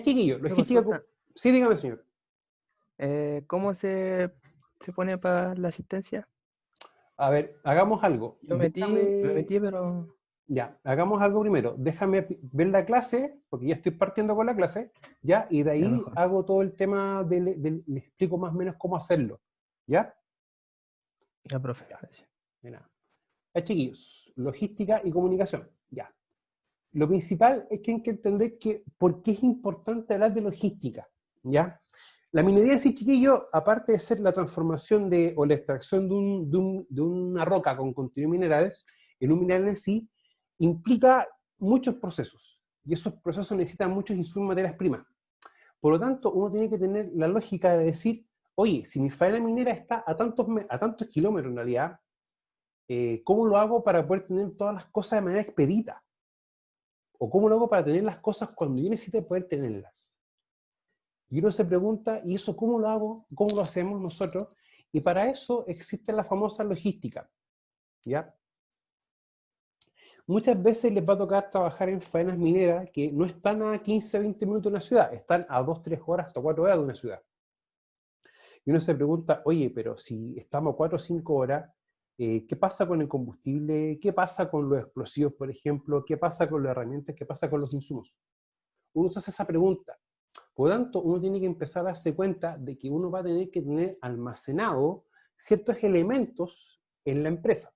Chiquillo, Una logística... consulta. Sí, dígame, señor. ¿Cómo se pone para la asistencia? A ver, hagamos algo. Me Déjame... metí, pero Ya, hagamos algo primero. Déjame ver la clase, porque ya estoy partiendo con la clase, ¿ya? Y de ya ahí mejor. hago todo el tema, le explico más o menos cómo hacerlo, ¿ya? Ya, profe, Ya, gracias. de nada. Ya, chiquillos, logística y comunicación, ya. Lo principal es que hay que entender que por qué es importante hablar de logística, ¿ya? La minería, sí, chiquillo, aparte de ser la transformación o la extracción de una roca con contenido mineral, en un mineral en sí, implica muchos procesos. Y esos procesos necesitan muchos insumos y materias primas. Por lo tanto, uno tiene que tener la lógica de decir, oye, si mi faena minera está a tantos kilómetros en realidad, ¿cómo lo hago para poder tener todas las cosas de manera expedita? ¿O cómo lo hago para tener las cosas cuando yo necesite poder tenerlas? Y uno se pregunta, ¿y eso cómo lo hago? ¿Cómo lo hacemos nosotros? Y para eso existe la famosa logística, ¿ya? Muchas veces les va a tocar trabajar en faenas mineras que no están a 15, 20 minutos de una ciudad, están a 2, 3 horas, hasta 4 horas de una ciudad. Y uno se pregunta, oye, pero si estamos a 4 o 5 horas, ¿qué pasa con el combustible? ¿Qué pasa con los explosivos, por ejemplo? ¿Qué pasa con las herramientas? ¿Qué pasa con los insumos? Uno se hace esa pregunta. Por lo tanto, uno tiene que empezar a darse cuenta de que uno va a tener que tener almacenado ciertos elementos en la empresa,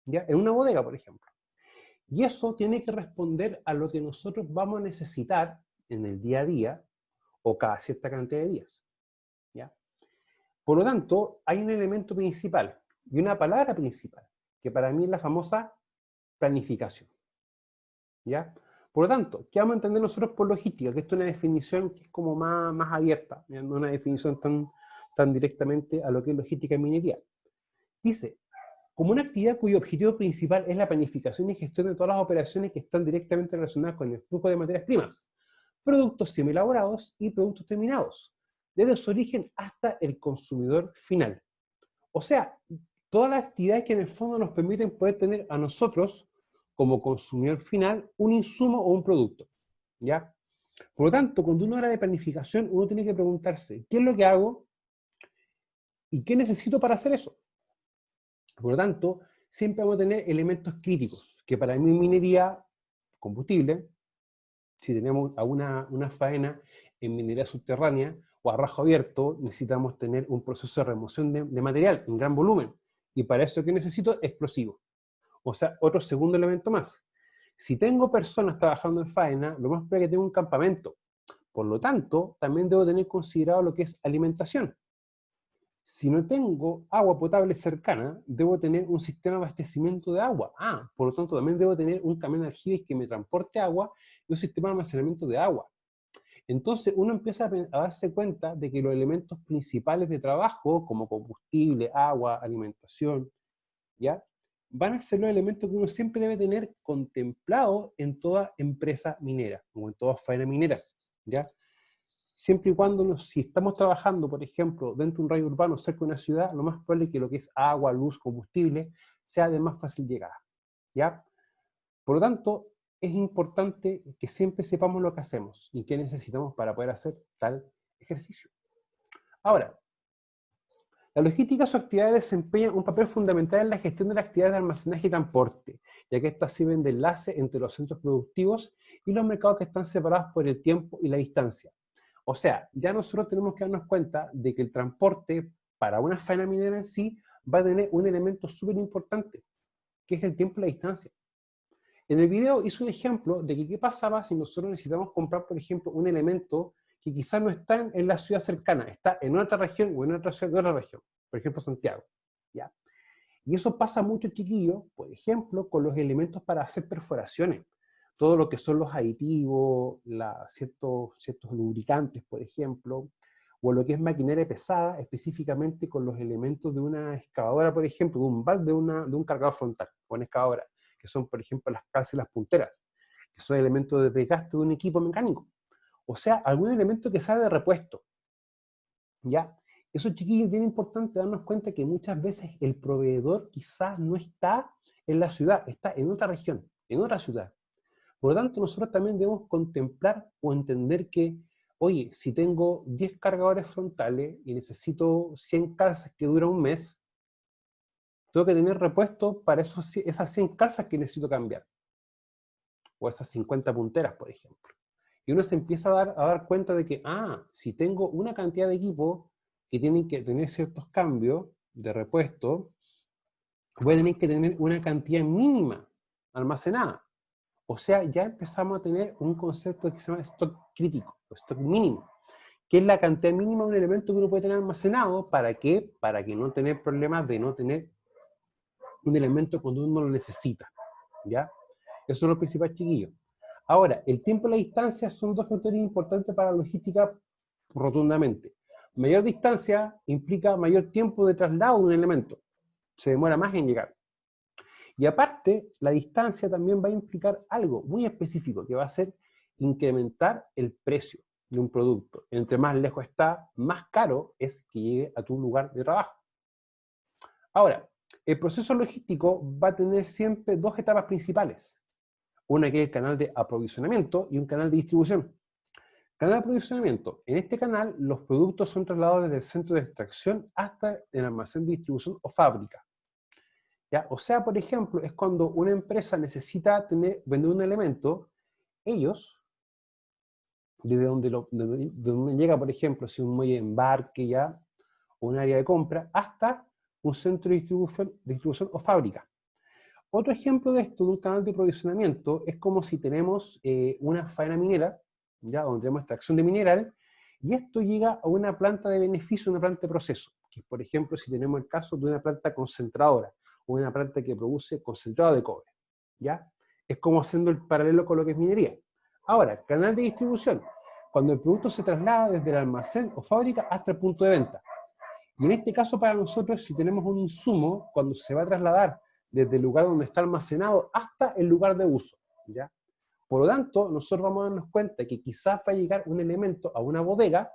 ¿ya? En una bodega, por ejemplo. Y eso tiene que responder a lo que nosotros vamos a necesitar en el día a día o cada cierta cantidad de días, ¿ya? Por lo tanto, hay un elemento principal y una palabra principal, que para mí es la famosa planificación, ¿ya? Por lo tanto, ¿qué vamos a entender nosotros por logística? Que esto es una definición que es como más abierta, ¿ya? No una definición tan directamente a lo que es logística en minería. Dice, como una actividad cuyo objetivo principal es la planificación y gestión de todas las operaciones que están directamente relacionadas con el flujo de materias primas, productos semielaborados y productos terminados, desde su origen hasta el consumidor final. O sea, todas las actividades que en el fondo nos permiten poder tener a nosotros, como consumidor final, un insumo o un producto, ¿ya? Por lo tanto, cuando uno habla de planificación, uno tiene que preguntarse, ¿qué es lo que hago y qué necesito para hacer eso? Por lo tanto, siempre vamos a tener elementos críticos, que para mí en minería, combustible, si tenemos una faena en minería subterránea o a rajo abierto, necesitamos tener un proceso de remoción de material en gran volumen. Y para eso, ¿qué necesito? Explosivo. O sea, otro segundo elemento más. Si tengo personas trabajando en faena, lo más probable es que tenga un campamento. Por lo tanto, también debo tener considerado lo que es alimentación. Si no tengo agua potable cercana, debo tener un sistema de abastecimiento de agua. Por lo tanto, también debo tener un camión de aljibes que me transporte agua y un sistema de almacenamiento de agua. Entonces, uno empieza a darse cuenta de que los elementos principales de trabajo, como combustible, agua, alimentación, ¿ya? Van a ser los elementos que uno siempre debe tener contemplado en toda empresa minera, o en toda faena minera, ¿ya? Siempre y cuando, si estamos trabajando, por ejemplo, dentro de un radio urbano cerca de una ciudad, lo más probable es que lo que es agua, luz, combustible, sea de más fácil llegada, ¿ya? Por lo tanto, es importante que siempre sepamos lo que hacemos y qué necesitamos para poder hacer tal ejercicio. Ahora, la logística, su actividad desempeña un papel fundamental en la gestión de las actividades de almacenaje y transporte, ya que estas sirven de enlace entre los centros productivos y los mercados que están separados por el tiempo y la distancia. O sea, ya nosotros tenemos que darnos cuenta de que el transporte para una faena minera en sí va a tener un elemento súper importante, que es el tiempo y la distancia. En el video hice un ejemplo de que qué pasaba si nosotros necesitamos comprar, por ejemplo, un elemento que quizás no está en la ciudad cercana, está en otra región o en otra ciudad de otra región, por ejemplo Santiago, ¿ya? Y eso pasa mucho, chiquillos, por ejemplo, con los elementos para hacer perforaciones. Todo lo que son los aditivos, ciertos lubricantes, por ejemplo, o lo que es maquinaria pesada, específicamente con los elementos de una excavadora, por ejemplo, de un BAL, de un cargador frontal, o una excavadora, que son, por ejemplo, las calzas y las punteras, que son elementos de desgaste de un equipo mecánico. O sea, algún elemento que sale de repuesto, ¿ya? Eso, chiquillos, es bien importante darnos cuenta que muchas veces el proveedor quizás no está en la ciudad, está en otra región, en otra ciudad. Por lo tanto, nosotros también debemos contemplar o entender que oye, si tengo 10 cargadores frontales y necesito 100 calzas que duran un mes, tengo que tener repuesto para esas 100 calzas que necesito cambiar. O esas 50 punteras, por ejemplo. Y uno se empieza a dar cuenta de que, si tengo una cantidad de equipos que tienen que tener ciertos cambios de repuesto, voy a tener que tener una cantidad mínima almacenada. O sea, ya empezamos a tener un concepto que se llama stock crítico, o stock mínimo, que es la cantidad mínima de un elemento que uno puede tener almacenado. ¿Para qué? Para que no tener problemas de no tener un elemento cuando uno lo necesita. ¿Ya? Eso es lo principal, chiquillos. Ahora, el tiempo y la distancia son dos factores importantes para la logística rotundamente. Mayor distancia implica mayor tiempo de traslado de un elemento. Se demora más en llegar. Y aparte, la distancia también va a implicar algo muy específico, que va a ser incrementar el precio de un producto. Entre más lejos está, más caro es que llegue a tu lugar de trabajo. Ahora, el proceso logístico va a tener siempre dos etapas principales. Una que es el canal de aprovisionamiento y un canal de distribución. Canal de aprovisionamiento. En este canal, los productos son trasladados desde el centro de extracción hasta el almacén de distribución o fábrica. ¿Ya? O sea, por ejemplo, es cuando una empresa necesita vender un elemento, ellos, desde donde llega, por ejemplo, si un muelle de embarque ya, o un área de compra, hasta un centro de distribución o fábrica. Otro ejemplo de esto, de un canal de aprovisionamiento, es como si tenemos una faena minera, ya, donde tenemos extracción de mineral, y esto llega a una planta de beneficio, una planta de proceso, que por ejemplo, si tenemos el caso de una planta concentradora, o una planta que produce concentrado de cobre, ¿ya? Es como haciendo el paralelo con lo que es minería. Ahora, canal de distribución, cuando el producto se traslada desde el almacén o fábrica hasta el punto de venta. Y en este caso para nosotros, si tenemos un insumo, cuando se va a trasladar desde el lugar donde está almacenado hasta el lugar de uso, ¿ya? Por lo tanto, nosotros vamos a darnos cuenta que quizás va a llegar un elemento a una bodega,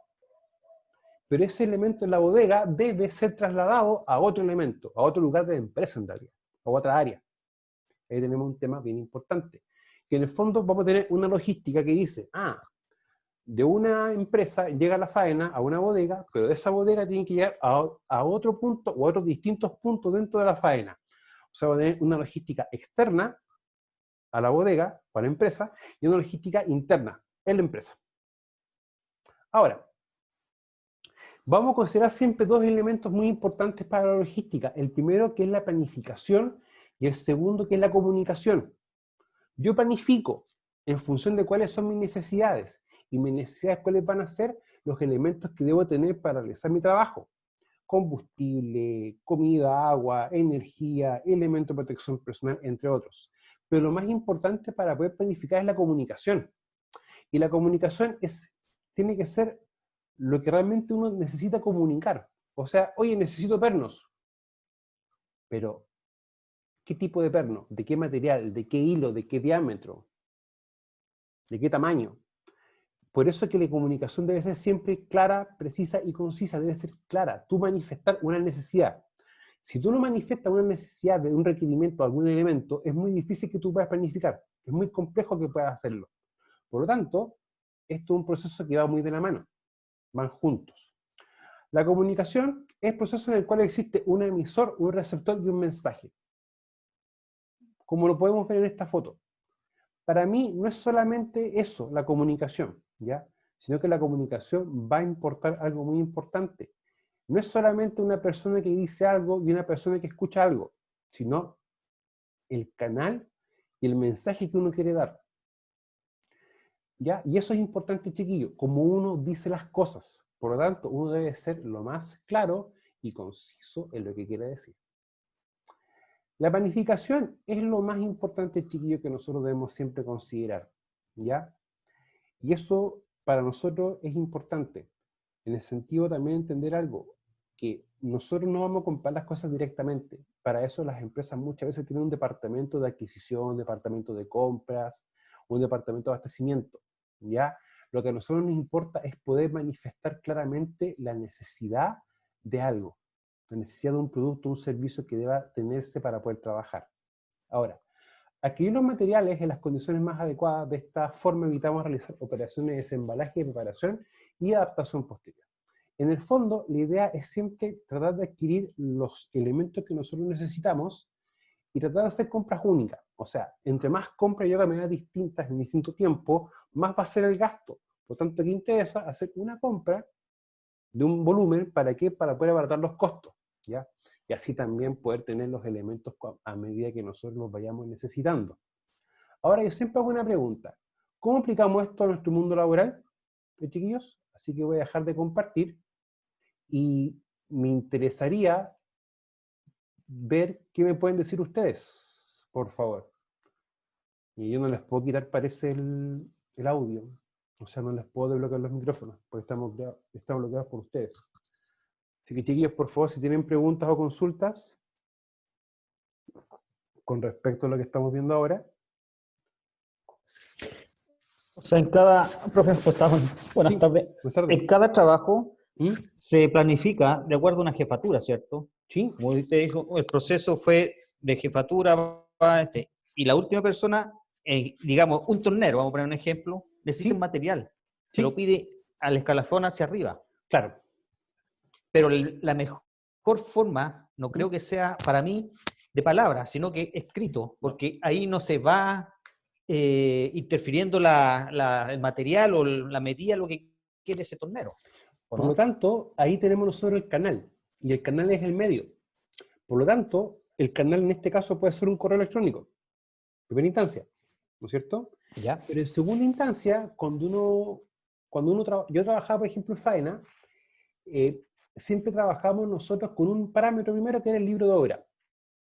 pero ese elemento en la bodega debe ser trasladado a otro elemento, a otro lugar de la empresa en realidad, a otra área. Ahí tenemos un tema bien importante, que en el fondo vamos a tener una logística que dice, de una empresa llega la faena a una bodega, pero de esa bodega tiene que llegar a otro punto o a otros distintos puntos dentro de la faena. O sea, va a tener una logística externa a la bodega o a la empresa y una logística interna en la empresa. Ahora, vamos a considerar siempre dos elementos muy importantes para la logística. El primero, que es la planificación, y el segundo, que es la comunicación. Yo planifico en función de cuáles son mis necesidades, y mis necesidades cuáles van a ser los elementos que debo tener para realizar mi trabajo. Combustible, comida, agua, energía, elementos de protección personal, entre otros. Pero lo más importante para poder planificar es la comunicación. Y la comunicación tiene que ser lo que realmente uno necesita comunicar. O sea, oye, necesito pernos. Pero, ¿qué tipo de perno? ¿De qué material? ¿De qué hilo? ¿De qué diámetro? ¿De qué tamaño? Por eso es que la comunicación debe ser siempre clara, precisa y concisa. Debe ser clara. Tú manifestar una necesidad. Si tú no manifiestas una necesidad de un requerimiento de algún elemento, es muy difícil que tú puedas planificar. Es muy complejo que puedas hacerlo. Por lo tanto, esto es un proceso que va muy de la mano. Van juntos. La comunicación es el proceso en el cual existe un emisor, un receptor y un mensaje. Como lo podemos ver en esta foto. Para mí no es solamente eso, la comunicación, ¿ya? Sino que la comunicación va a importar algo muy importante. No es solamente una persona que dice algo y una persona que escucha algo, sino el canal y el mensaje que uno quiere dar. ¿Ya? Y eso es importante, chiquillo, como uno dice las cosas. Por lo tanto, uno debe ser lo más claro y conciso en lo que quiere decir. La planificación es lo más importante, chiquillo, que nosotros debemos siempre considerar, ¿ya? Y eso para nosotros es importante, en el sentido también de entender algo, que nosotros no vamos a comprar las cosas directamente. Para eso las empresas muchas veces tienen un departamento de adquisición, un departamento de compras, un departamento de abastecimiento, ¿ya? Lo que a nosotros nos importa es poder manifestar claramente la necesidad de algo, la necesidad de un producto, un servicio que deba tenerse para poder trabajar. Ahora, Adquirir los materiales en las condiciones más adecuadas. De esta forma evitamos realizar operaciones de desembalaje, preparación y adaptación posterior. En el fondo, la idea es siempre tratar de adquirir los elementos que nosotros necesitamos y tratar de hacer compras únicas. O sea, entre más compras yo haga medidas distintas en distinto tiempo, más va a ser el gasto. Por tanto, aquí interesa hacer una compra de un volumen, ¿para qué? Para poder abaratar los costos, ¿ya? Y así también poder tener los elementos a medida que nosotros los vayamos necesitando. Ahora, yo siempre hago una pregunta. ¿Cómo aplicamos esto a nuestro mundo laboral, chiquillos? Así que voy a dejar de compartir y me interesaría ver qué me pueden decir ustedes, por favor. Y yo no les puedo quitar, parece, el audio. O sea, no les puedo desbloquear los micrófonos, porque estamos bloqueados por ustedes. Así que, chiquillos, por favor, si tienen preguntas o consultas con respecto a lo que estamos viendo ahora. O sea, en cada, profe, buenas Sí, tardes. buenas tardes. En cada trabajo ¿Mm? se planifica de acuerdo a una jefatura, ¿cierto? Sí, Como usted dijo, el proceso fue de jefatura, y la última persona, digamos, un tornero, vamos a poner un ejemplo, necesita sí, un material, se sí, lo pide al escalafón hacia arriba. claro. Pero la mejor forma, no ¿Mm? creo que sea para mí de palabra, sino que escrito, porque ahí no se va interfiriendo el material o la medida, lo que quiere ese tornero, ¿o Por lo no? tanto, ahí tenemos nosotros el canal, y el canal es el medio. Por lo tanto, el canal en este caso puede ser un correo electrónico, en primera instancia, ¿no es cierto? ¿Ya? Pero en segunda instancia, yo trabajaba, por ejemplo, en Faena, siempre trabajamos nosotros con un parámetro primero que era el libro de obra,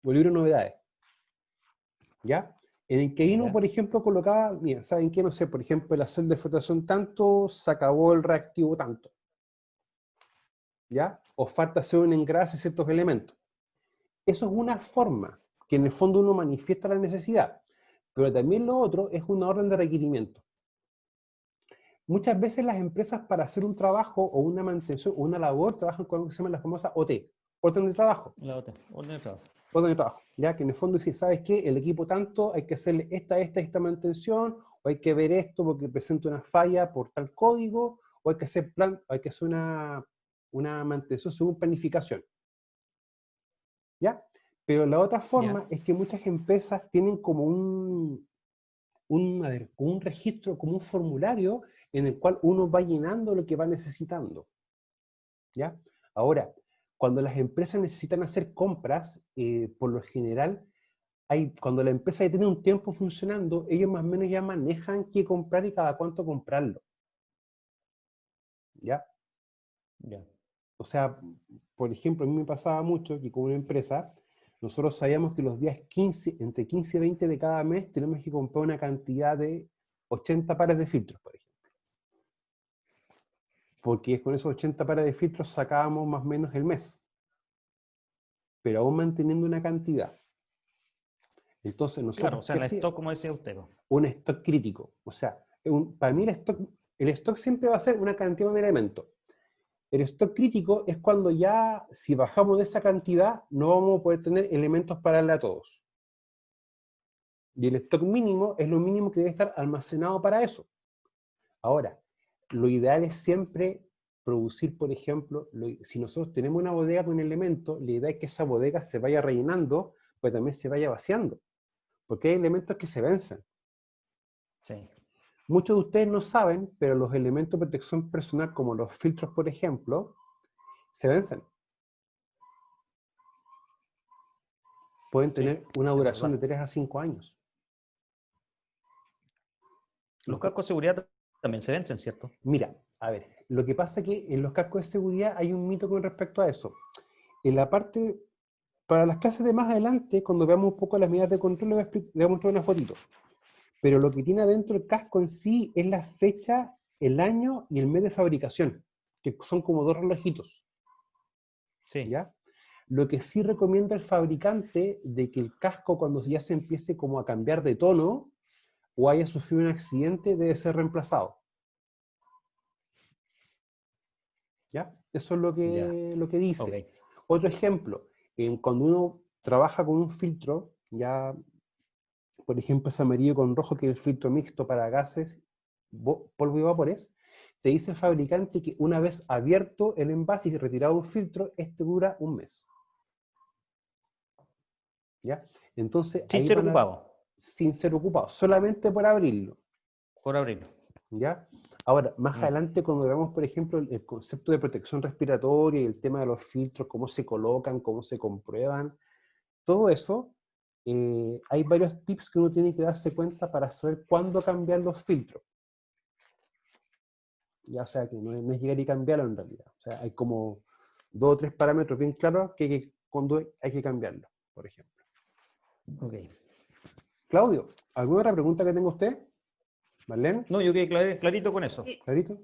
o el libro de novedades, ¿ya? En el que ahí uno, ¿Ya? por ejemplo, colocaba, mira, ¿saben qué? No sé, por ejemplo, la celda de flotación tanto, se acabó el reactivo tanto, ¿ya? O falta hacer un engrase de ciertos elementos. Eso es una forma que en el fondo uno manifiesta la necesidad, pero también lo otro es una orden de requerimiento. Muchas veces las empresas para hacer un trabajo o una mantención o una labor trabajan con lo que se llama la famosa OT, orden de trabajo. La otra, orden de trabajo. Orden de trabajo, ya que en el fondo dice, ¿sabes qué? El equipo tanto, hay que hacerle esta mantención, o hay que ver esto porque presenta una falla por tal código, o hay que hacer una mantención según planificación. ¿Ya? Pero la otra forma ¿Ya? es que muchas empresas tienen como como un registro, como un formulario en el cual uno va llenando lo que va necesitando. ¿Ya? Ahora, cuando las empresas necesitan hacer compras, por lo general, cuando la empresa ya tiene un tiempo funcionando, ellos más o menos ya manejan qué comprar y cada cuánto comprarlo. ¿Ya? ¿Ya? O sea, por ejemplo, a mí me pasaba mucho que como una empresa, nosotros sabíamos que los días 15, entre 15 y 20 de cada mes, tenemos que comprar una cantidad de 80 pares de filtros, por ejemplo. Porque con esos 80 pares de filtros sacábamos más o menos el mes, pero aún manteniendo una cantidad. Entonces Claro, o nosotros, sea, ¿qué el hacíamos? stock, como decía usted. Un stock crítico. O sea, para mí el stock siempre va a ser una cantidad de elementos. El stock crítico es cuando ya, si bajamos de esa cantidad, no vamos a poder tener elementos para darle a todos. Y el stock mínimo es lo mínimo que debe estar almacenado para eso. Ahora, lo ideal es siempre producir, por ejemplo, si nosotros tenemos una bodega con elementos, la idea es que esa bodega se vaya rellenando, pero también se vaya vaciando. Porque hay elementos que se vencen. Sí. Muchos de ustedes no saben, pero los elementos de protección personal, como los filtros, por ejemplo, se vencen. Pueden Sí, tener una es duración de verdad. 3 a 5 años. Los cascos de seguridad también se vencen, ¿cierto? Mira, a ver, lo que pasa es que en los cascos de seguridad hay un mito con respecto a eso. En la parte, para las clases de más adelante, cuando veamos un poco las medidas de control, le voy a mostrar una fotito. Pero lo que tiene adentro el casco en sí es la fecha, el año y el mes de fabricación, que son como dos relojitos. Sí. ¿Ya? Lo que sí recomienda el fabricante de que el casco, cuando ya se empiece como a cambiar de tono o haya sufrido un accidente, debe ser reemplazado. ¿Ya? Eso es Ya. lo que Ok. dice. Otro ejemplo, cuando uno trabaja con un filtro, ya por ejemplo, ese amarillo con rojo, que es el filtro mixto para gases, polvo y vapores, te dice el fabricante que una vez abierto el envase y retirado un filtro, este dura un mes. ¿Ya? Entonces, Sin ahí ser van a, ocupado, sin ser ocupado, solamente por abrirlo. por abrirlo. ¿Ya? Ahora, más Mm. adelante, cuando veamos, por ejemplo, el concepto de protección respiratoria y el tema de los filtros, cómo se colocan, cómo se comprueban, todo eso, hay varios tips que uno tiene que darse cuenta para saber cuándo cambiar los filtros. Ya, o sea, que no es llegar y cambiarlo en realidad. O sea, hay como 2 o 3 parámetros bien claros cuando hay que cambiarlo, por ejemplo. Ok. Claudio, ¿alguna otra pregunta que tenga usted? ¿Marlene? No, yo quedé clarito con eso. ¿Clarito?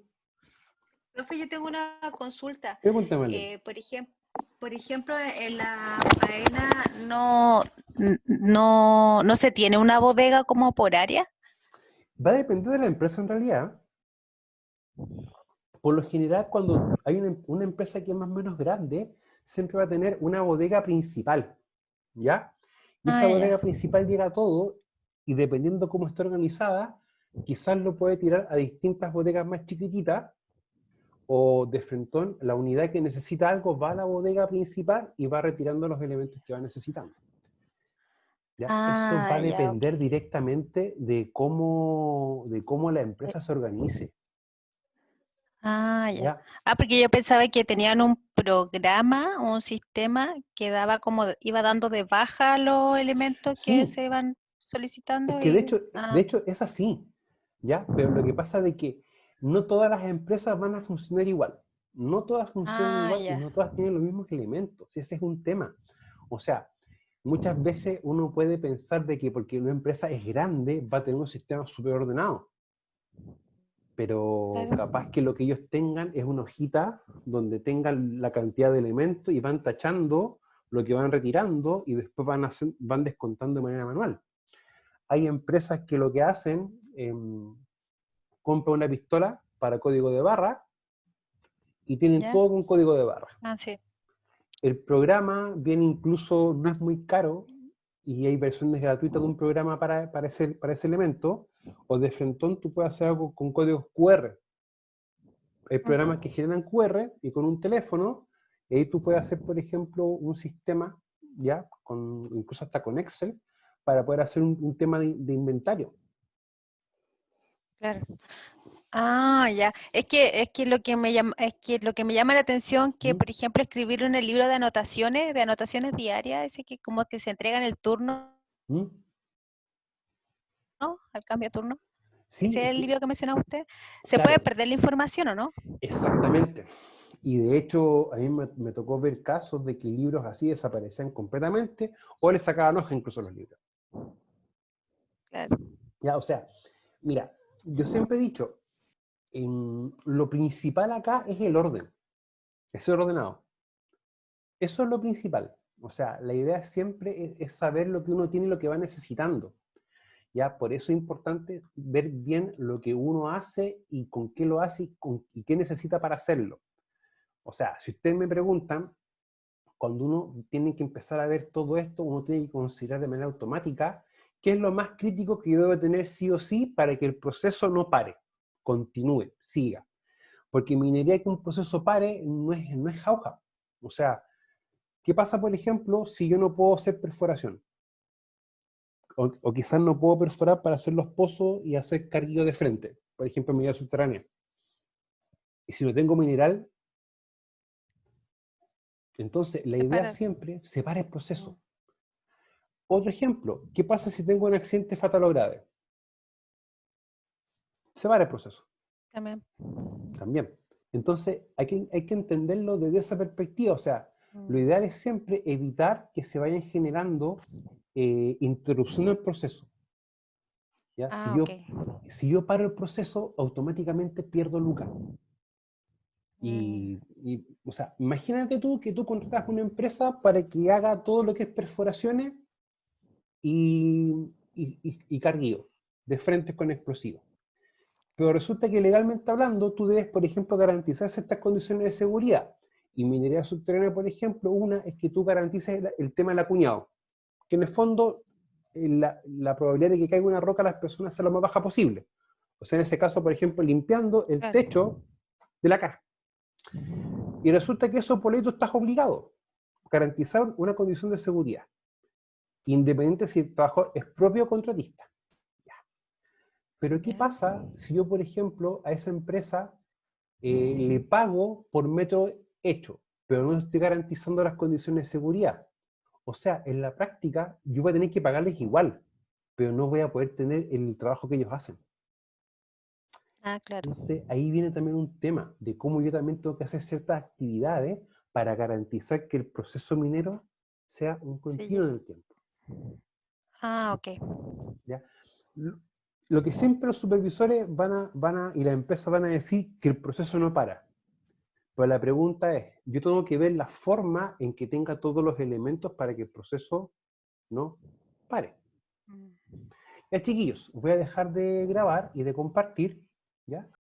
Profe, yo tengo una consulta. Pregúntame, Marlene. Por ejemplo, en la faena no se tiene una bodega como por área. Va a depender de la empresa en realidad. Por lo general, cuando hay una empresa que es más o menos grande, siempre va a tener una bodega principal, ¿ya? Y esa bodega principal llega a todo, y dependiendo cómo esté organizada, quizás lo puede tirar a distintas bodegas más chiquititas, o de frentón, la unidad que necesita algo va a la bodega principal y va retirando los elementos que va necesitando. ¿Ya? Eso va a depender directamente de cómo la empresa se organice. ¿Ya? Porque yo pensaba que tenían un programa, un sistema que iba dando de baja los elementos que Sí, se iban solicitando. es que de hecho es así, ¿ya? Pero lo que pasa es que no todas las empresas van a funcionar igual. No todas funcionan igual y no todas tienen los mismos elementos. Ese es un tema. O sea, muchas veces uno puede pensar de que porque una empresa es grande va a tener un sistema súper ordenado. Pero capaz que lo que ellos tengan es una hojita donde tengan la cantidad de elementos y van tachando lo que van retirando y después van descontando de manera manual. Hay empresas que lo que hacen, compran una pistola para código de barra y tienen todo con código de barra. Sí. El programa viene incluso, no es muy caro, y hay versiones gratuitas de un programa para ese elemento, o de frentón tú puedes hacer algo con códigos QR. Hay programas que generan QR y con un teléfono, y ahí tú puedes hacer, por ejemplo, un sistema, ya, incluso hasta con Excel, para poder hacer un tema de inventario. Claro. Es que lo que me llama la atención que, por ejemplo, escribir en el libro de anotaciones diarias, ese que como que se entrega en el turno, ¿no? Al cambio de turno. Sí, Ese es el libro que mencionaba usted. ¿Se claro, puede perder la información o no? exactamente. Y de hecho, a mí me tocó ver casos de que libros así desaparecían completamente o le sacaban hoja incluso a los libros. Claro. Ya, o sea, mira, yo siempre he dicho, lo principal acá es el orden, es ser ordenado. Eso es lo principal. O sea, la idea siempre es saber lo que uno tiene y lo que va necesitando. ¿Ya? Por eso es importante ver bien lo que uno hace y con qué lo hace y qué necesita para hacerlo. O sea, si ustedes me preguntan, cuando uno tiene que empezar a ver todo esto, uno tiene que considerar de manera automática qué es lo más crítico que debe tener sí o sí para que el proceso no pare, continúe, siga. Porque minería que un proceso pare no es jauja. O sea, ¿qué pasa, por ejemplo, si yo no puedo hacer perforación? O quizás no puedo perforar para hacer los pozos y hacer carguillo de frente, por ejemplo, en minería subterránea. Y si no tengo mineral, entonces la idea siempre separa el proceso. Otro ejemplo, ¿qué pasa si tengo un accidente fatal o grave? Separa el proceso. También. Entonces hay que entenderlo desde esa perspectiva. O sea, lo ideal es siempre evitar que se vayan generando interrupción del proceso. ¿Ya? Si yo paro el proceso, automáticamente pierdo lucas. O sea, imagínate tú que tú contratas una empresa para que haga todo lo que es perforaciones y carguío de frentes con explosivos. Pero resulta que legalmente hablando, tú debes, por ejemplo, garantizar ciertas condiciones de seguridad. Y minería subterránea, por ejemplo, una es que tú garantices el tema del acuñado, que en el fondo la probabilidad de que caiga una roca a las personas sea lo más baja posible. O sea, en ese caso, por ejemplo, limpiando el Claro. techo de la casa. Y resulta que eso por ley tú estás obligado a garantizar una condición de seguridad, independiente si el trabajo es propio o contratista. Ya. Pero ¿qué Ya. pasa si yo, por ejemplo, a esa empresa le pago por metro hecho, pero no estoy garantizando las condiciones de seguridad? O sea, en la práctica yo voy a tener que pagarles igual, pero no voy a poder tener el trabajo que ellos hacen. Ah, claro. Entonces, ahí viene también un tema de cómo yo también tengo que hacer ciertas actividades para garantizar que el proceso minero sea un continuo en el tiempo. Ah, ok. ¿Ya? Lo que siempre los supervisores y las empresas van a decir que el proceso no para. Pero la pregunta es, yo tengo que ver la forma en que tenga todos los elementos para que el proceso no pare. Mm. Ya, chiquillos, voy a dejar de grabar y de compartir, ¿ya?